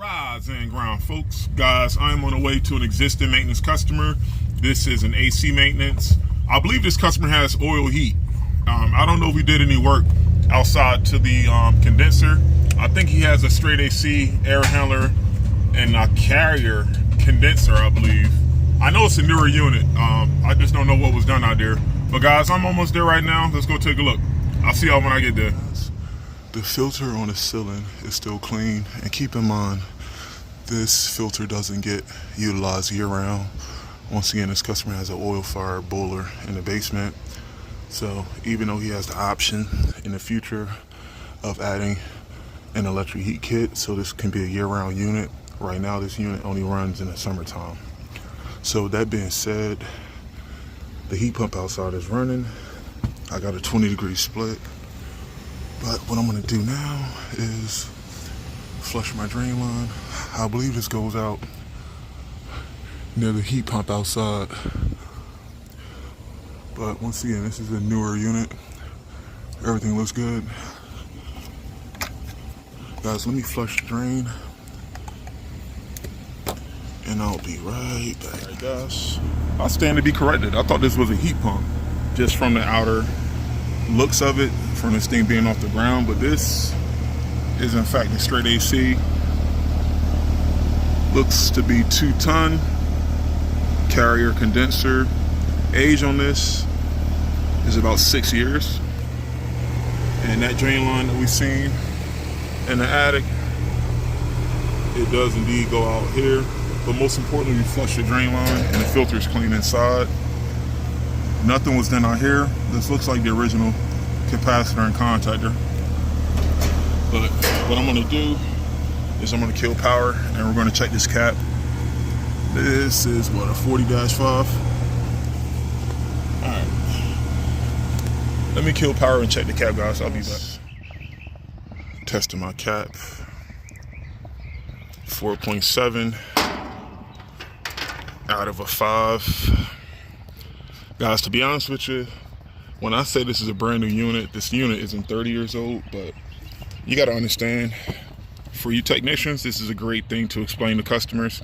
Rise and ground, folks. Guys, I'm on the way to an existing maintenance customer. This is an AC maintenance. I believe this customer has oil heat. I don't know if we did any work outside to the condenser. I think he has a straight AC air handler and a carrier condenser, I believe. I know it's a newer unit. I just don't know what was done out there. But guys, I'm almost there right now. Let's go take a look. I'll see y'all when I get there. The filter on the ceiling is still clean, and keep in mind, this filter doesn't get utilized year-round. Once again, this customer has an oil-fired boiler in the basement, so even though he has the option in the future of adding an electric heat kit, so this can be a year-round unit, right now this unit only runs in the summertime. So with that being said, the heat pump outside is running. I got a 20-degree split. But what I'm gonna do now is flush my drain line. I believe this goes out near the heat pump outside. But once again, this is a newer unit. Everything looks good. Guys, let me flush the drain. And I'll be right back. All right, guys. I stand to be corrected. I thought this was a heat pump, just from the outer looks of it, from this thing being off the ground, but this is in fact a straight AC. Looks to be 2-ton carrier condenser. Age on this is about 6 years. And that drain line that we've seen in the attic, it does indeed go out here. But most importantly, we flush the drain line and the filter is clean inside. Nothing was done out here. This looks like the original capacitor and contactor. But what I'm gonna do is I'm gonna kill power and we're gonna check this cap. This is what, a 40-5? All right. Let me kill power and check the cap, guys. I'll be back. Testing my cap. 4.7 out of a 5. Guys, to be honest with you, when I say this is a brand new unit, this unit isn't 30 years old, but you got to understand, for you technicians, this is a great thing to explain to customers.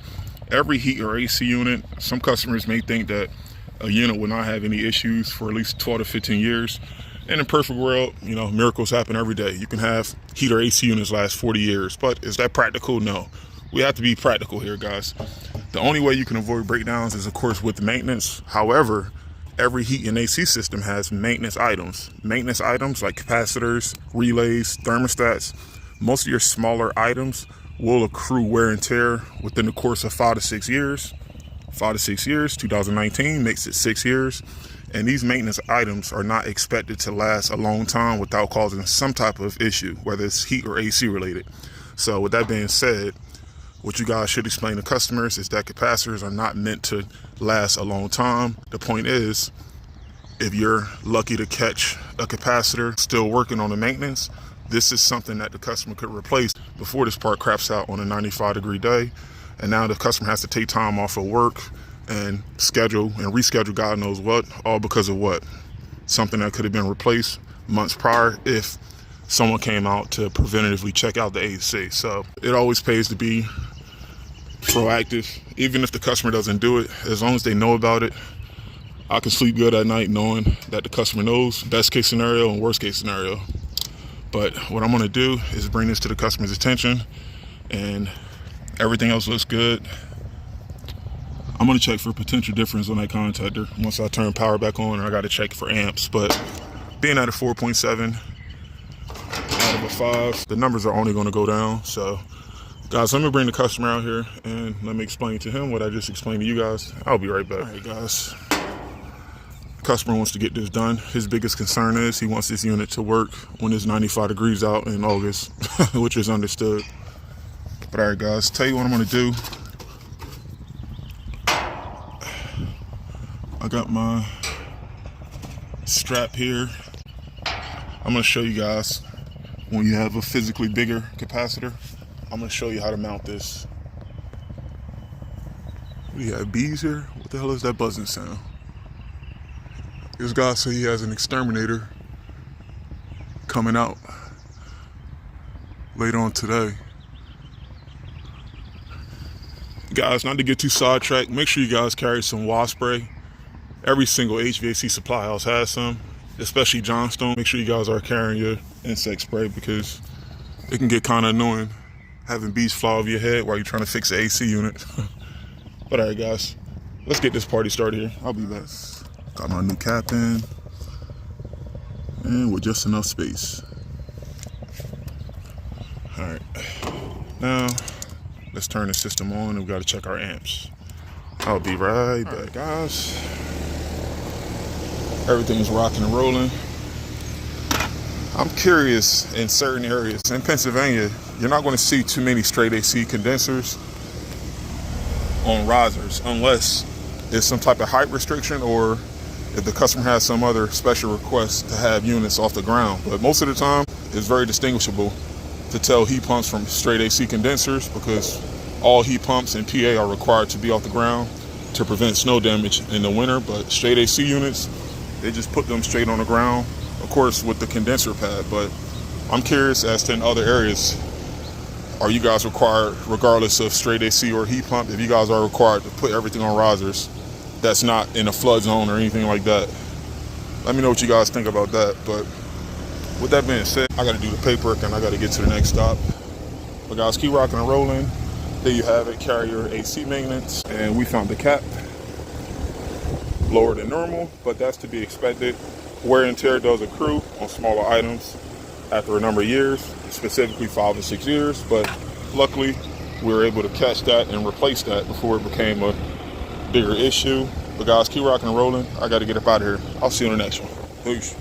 Every heat or AC unit, some customers may think that a unit will not have any issues for at least 12 to 15 years. In a perfect world, you know, miracles happen every day. You can have heat or AC units last 40 years, but is that practical? No. We have to be practical here, guys. The only way you can avoid breakdowns is, of course, with maintenance. However, every heat and AC system has maintenance items. Maintenance items like capacitors, relays, thermostats. Most of your smaller items will accrue wear and tear within the course of 5 to 6 years. 5 to 6 years, 2019 makes it 6 years. And these maintenance items are not expected to last a long time without causing some type of issue, whether it's heat or AC related. So with that being said, what you guys should explain to customers is that capacitors are not meant to last a long time. The point is, if you're lucky to catch a capacitor still working on the maintenance, this is something that the customer could replace before this part craps out on a 95-degree day. And now the customer has to take time off of work and schedule and reschedule God knows what, all because of what? Something that could have been replaced months prior if someone came out to preventatively check out the AC. So it always pays to be proactive, even if the customer doesn't do it. As long as they know about it, I can sleep good at night knowing that the customer knows best case scenario and worst case scenario. But what I'm gonna do is bring this to the customer's attention, and everything else looks good. I'm gonna check for potential difference on that contactor once I turn power back on, or I gotta check for amps. But being at a 4.7 out of a 5, the numbers are only gonna go down. So guys, let me bring the customer out here and let me explain to him what I just explained to you guys. I'll be right back. All right, guys. The customer wants to get this done. His biggest concern is he wants this unit to work when it's 95 degrees out in August, which is understood. But all right, guys, tell you what I'm gonna do. I got my strap here. I'm gonna show you guys when you have a physically bigger capacitor. I'm gonna show you how to mount this. We have bees here. What the hell is that buzzing sound? This guy said he has an exterminator coming out later on today. guys, not to get too sidetracked, make sure you guys carry some wasp spray. Every single HVAC supply house has some, especially Johnstone. Make sure you guys are carrying your insect spray because it can get kind of annoying having bees fly over your head while you're trying to fix the AC unit. But all right, guys, let's get this party started here. I'll be back. Got my new cap in, and with just enough space. All right, now let's turn the system on and we got to check our amps. I'll be right back, guys. Everything's rocking and rolling. I'm curious, in certain areas in Pennsylvania, you're not going to see too many straight AC condensers on risers unless there's some type of height restriction or if the customer has some other special request to have units off the ground. But most of the time, it's very distinguishable to tell heat pumps from straight AC condensers because all heat pumps in PA are required to be off the ground to prevent snow damage in the winter. But straight AC units, they just put them straight on the ground, of course with the condenser pad. But I'm curious as to in other areas, are you guys required, regardless of straight AC or heat pump, if you guys are required to put everything on risers that's not in a flood zone or anything like that? Let me know what you guys think about that. But with that being said, I got to do the paperwork and I got to get to the next stop. But guys, keep rocking and rolling. There you have it, carrier AC maintenance. And we found the cap. Lower than normal, but that's to be expected. Wear and tear does accrue on smaller items after a number of years, specifically 5 and 6 years. But luckily, we were able to catch that and replace that before it became a bigger issue. But guys, keep rocking and rolling. I got to get up out of here. I'll see you on the next one. Peace.